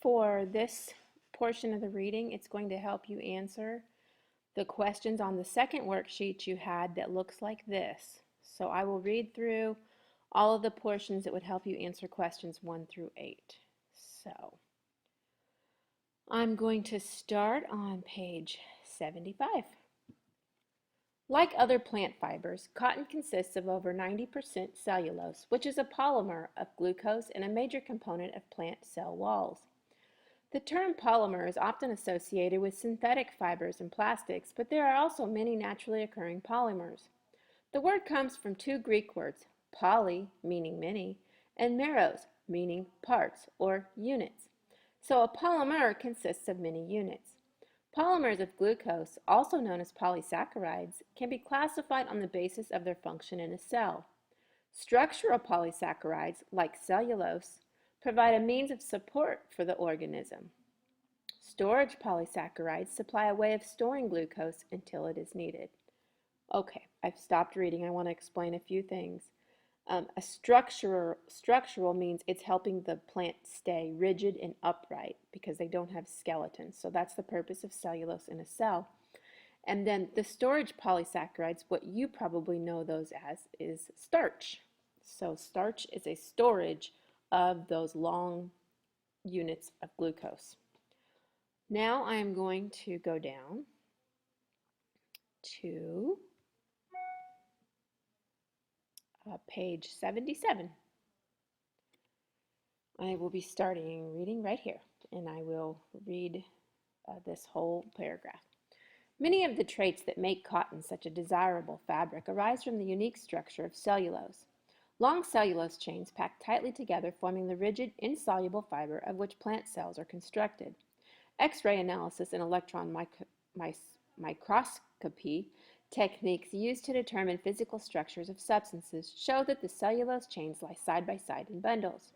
for this portion of the reading, it's going to help you answer the questions on the second worksheet you had that looks like this. So I will read through all of the portions that would help you answer questions 1 through 8. So I'm going to start on page 75. Like other plant fibers, cotton consists of over 90% cellulose, which is a polymer of glucose and a major component of plant cell walls. The term polymer is often associated with synthetic fibers and plastics, but there are also many naturally occurring polymers. The word comes from two Greek words, poly, meaning many, and meros, meaning parts or units. So a polymer consists of many units. Polymers of glucose, also known as polysaccharides, can be classified on the basis of their function in a cell. Structural polysaccharides, like cellulose, provide a means of support for the organism. Storage polysaccharides supply a way of storing glucose until it is needed. Okay, I've stopped reading. I want to explain a few things. A structural means it's helping the plant stay rigid and upright because they don't have skeletons. So that's the purpose of cellulose in a cell. And then the storage polysaccharides, what you probably know those as, is starch. So starch is a storage of those long units of glucose. Now I am going to go down to page 77. I will be starting reading right here, and I will read this whole paragraph. Many of the traits that make cotton such a desirable fabric arise from the unique structure of cellulose. Long cellulose chains pack tightly together, forming the rigid, insoluble fiber of which plant cells are constructed. X-ray analysis and electron microscopy techniques used to determine physical structures of substances show that the cellulose chains lie side by side in bundles.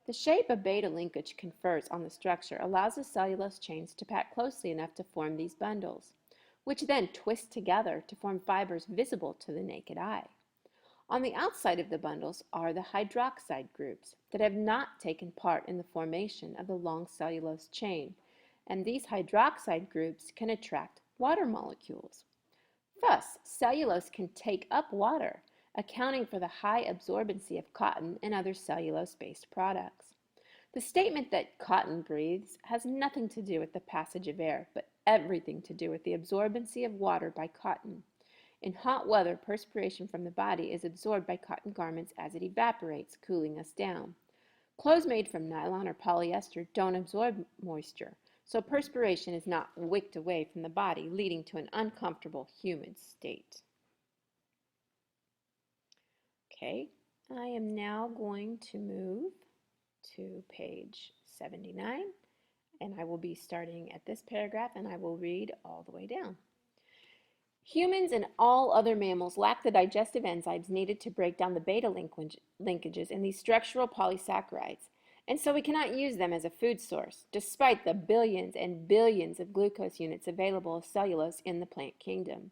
The shape a beta linkage confers on the structure allows the cellulose chains to pack closely enough to form these bundles, which then twist together to form fibers visible to the naked eye. On the outside of the bundles are the hydroxide groups that have not taken part in the formation of the long cellulose chain, and these hydroxide groups can attract water molecules. Thus, cellulose can take up water, accounting for the high absorbency of cotton and other cellulose-based products. The statement that cotton breathes has nothing to do with the passage of air, but everything to do with the absorbency of water by cotton. In hot weather, perspiration from the body is absorbed by cotton garments as it evaporates, cooling us down. Clothes made from nylon or polyester don't absorb moisture, so perspiration is not wicked away from the body, leading to an uncomfortable, humid state. Okay, I am now going to move to page 79, and I will be starting at this paragraph, and I will read all the way down. Humans and all other mammals lack the digestive enzymes needed to break down the beta linkages in these structural polysaccharides, and so we cannot use them as a food source, despite the billions and billions of glucose units available of cellulose in the plant kingdom.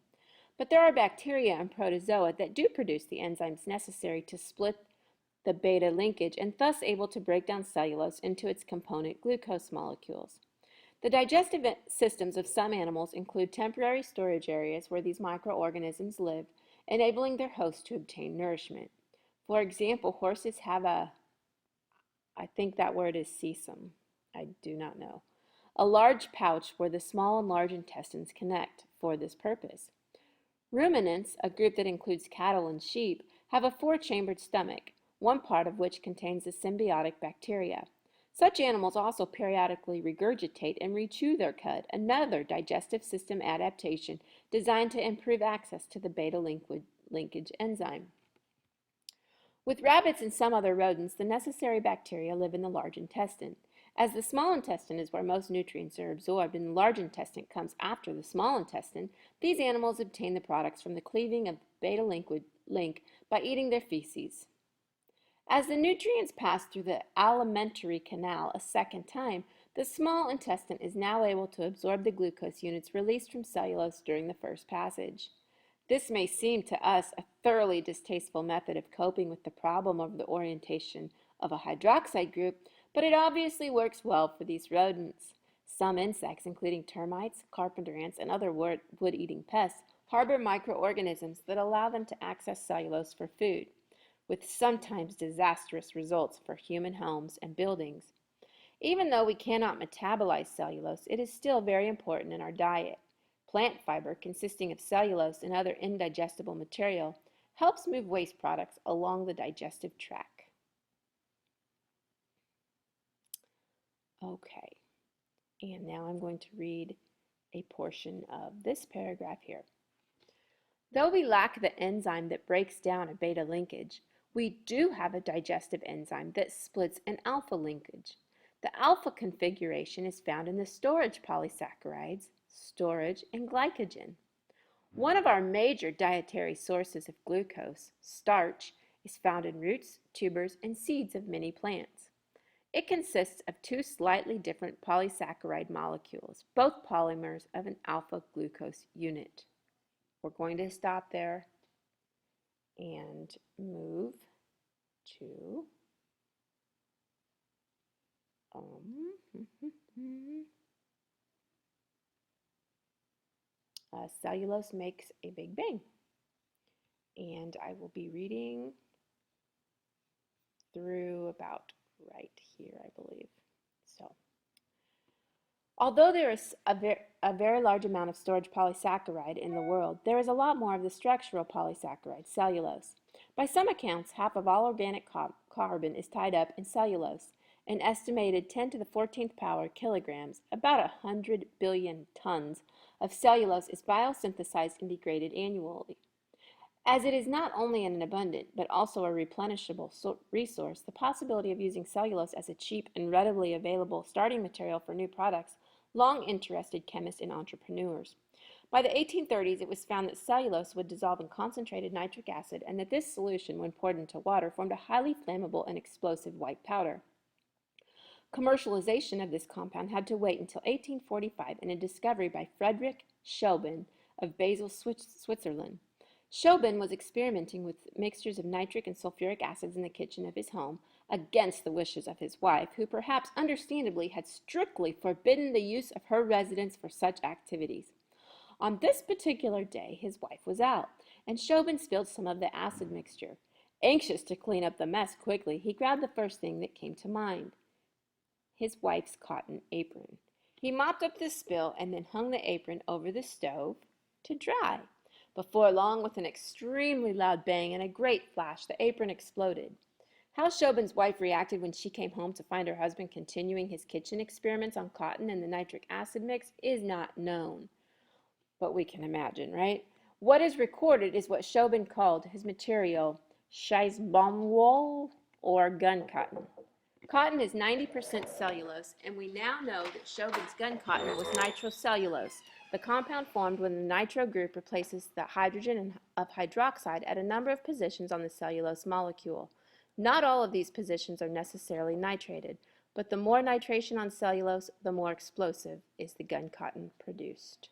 But there are bacteria and protozoa that do produce the enzymes necessary to split the beta linkage and thus able to break down cellulose into its component glucose molecules. The digestive systems of some animals include temporary storage areas where these microorganisms live, enabling their host to obtain nourishment. For example, horses have I think that word is cecum. I do not know. A large pouch where the small and large intestines connect for this purpose. Ruminants, a group that includes cattle and sheep, have a four-chambered stomach, one part of which contains the symbiotic bacteria. Such animals also periodically regurgitate and rechew their cud, another digestive system adaptation designed to improve access to the beta linkage enzyme. With rabbits and some other rodents, the necessary bacteria live in the large intestine. As the small intestine is where most nutrients are absorbed and the large intestine comes after the small intestine, these animals obtain the products from the cleaving of the beta link by eating their feces. As the nutrients pass through the alimentary canal a second time, the small intestine is now able to absorb the glucose units released from cellulose during the first passage. This may seem to us a thoroughly distasteful method of coping with the problem of the orientation of a hydroxide group, but it obviously works well for these rodents. Some insects, including termites, carpenter ants, and other wood-eating pests, harbor microorganisms that allow them to access cellulose for food, with sometimes disastrous results for human homes and buildings. Even though we cannot metabolize cellulose, it is still very important in our diet. Plant fiber, consisting of cellulose and other indigestible material, helps move waste products along the digestive tract. Okay, and now I'm going to read a portion of this paragraph here. Though we lack the enzyme that breaks down a beta linkage, we do have a digestive enzyme that splits an alpha linkage. The alpha configuration is found in the storage polysaccharides, storage, and glycogen. One of our major dietary sources of glucose, starch, is found in roots, tubers, and seeds of many plants. It consists of two slightly different polysaccharide molecules, both polymers of an alpha glucose unit. We're going to stop there and move to cellulose makes a big bang. And I will be reading through about right here, I believe. So, although there is a very large amount of storage polysaccharide in the world, there is a lot more of the structural polysaccharide, cellulose. By some accounts, half of all organic carbon is tied up in cellulose. An estimated 10 to the 14th power kilograms, about 100 billion tons of cellulose is biosynthesized and degraded annually. As it is not only an abundant, but also a replenishable resource, the possibility of using cellulose as a cheap and readily available starting material for new products long interested chemists and entrepreneurs. By the 1830s, it was found that cellulose would dissolve in concentrated nitric acid and that this solution, when poured into water, formed a highly flammable and explosive white powder. Commercialization of this compound had to wait until 1845 and a discovery by Friedrich Schoben of Basel, Switzerland. Schoben was experimenting with mixtures of nitric and sulfuric acids in the kitchen of his home against the wishes of his wife, who perhaps understandably had strictly forbidden the use of her residence for such activities. On this particular day, his wife was out, and Schoben spilled some of the acid mixture. Anxious to clean up the mess quickly, he grabbed the first thing that came to mind: his wife's cotton apron. He mopped up the spill and then hung the apron over the stove to dry. Before long, with an extremely loud bang and a great flash, the apron exploded. How Schoben's wife reacted when she came home to find her husband continuing his kitchen experiments on cotton and the nitric acid mix is not known. But we can imagine, right? What is recorded is what Schoben called his material Scheissbaumwolle, or gun cotton. Cotton is 90% cellulose, and we now know that Schoben's gun cotton was nitrocellulose, the compound formed when the nitro group replaces the hydrogen of hydroxide at a number of positions on the cellulose molecule. Not all of these positions are necessarily nitrated, but the more nitration on cellulose, the more explosive is the gun cotton produced.